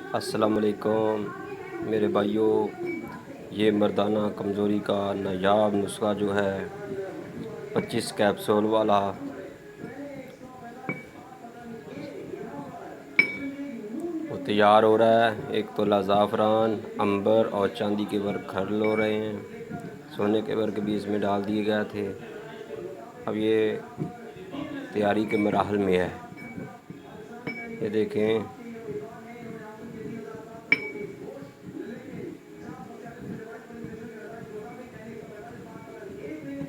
अस्सलामुअलैकुम मेरे भाइयों। ये मर्दाना कमज़ोरी का नायाब नुस्खा जो है 25 कैप्सूल वाला, वो तैयार हो रहा है। एक तोला ज़ाफ़रान, अंबर और चांदी के वर्क खरल हो रहे हैं। सोने के वर्क भी इसमें डाल दिए गए थे। अब ये तैयारी के मराहल में है। ये देखें,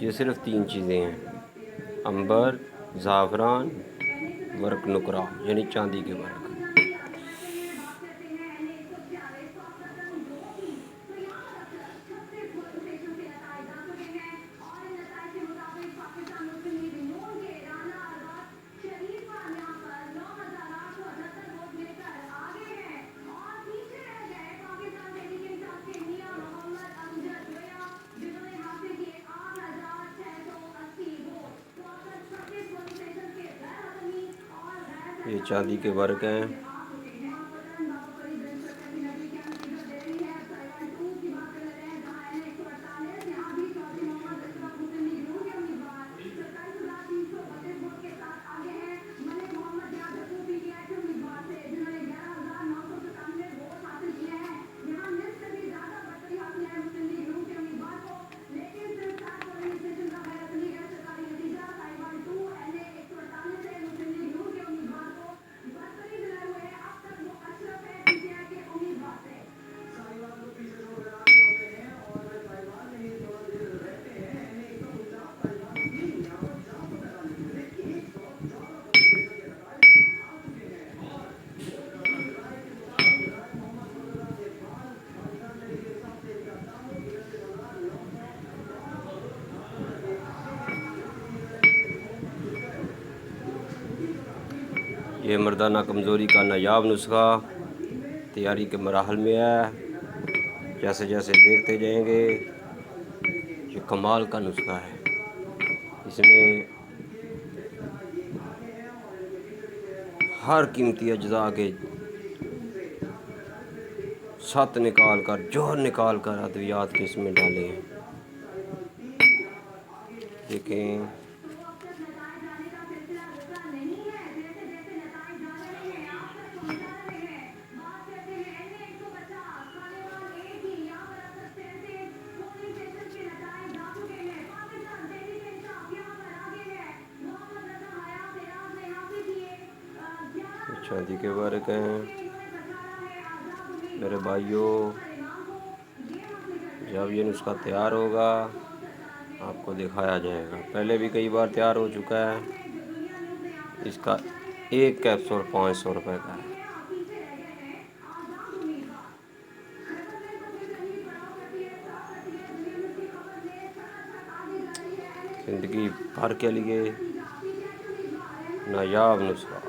ये सिर्फ 3 चीज़ें हैं: अंबर, ज़ाफ़रान, वर्क नुकरा यानी चांदी के वर्क। ये चांदी के वर्क हैं। ये मर्दाना कमज़ोरी का नायाब नुस्खा तैयारी के मराहल में है। जैसे जैसे देखते जाएंगे, ये कमाल का नुस्खा है। इसमें हर कीमती अज्जा के सत निकाल कर, जोहर निकाल कर अद्वियात के इसमें डाले हैं। देखें, चांदी के वर्क हैं। मेरे भाइयों, जब ये नुस्खा तैयार होगा आपको दिखाया जाएगा। पहले भी कई बार तैयार हो चुका है। इसका एक कैप्सूल 500 रुपये का है। ज़िंदगी भर के लिए नायाब नुस्खा।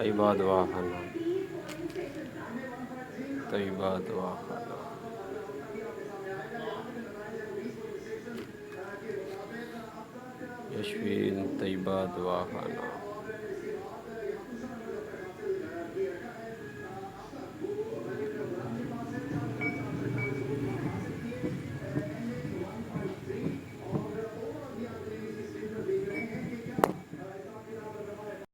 तैयबा दवाखाना, तैयबा दवाखाना। यशवीन तैयबा दवाखाना।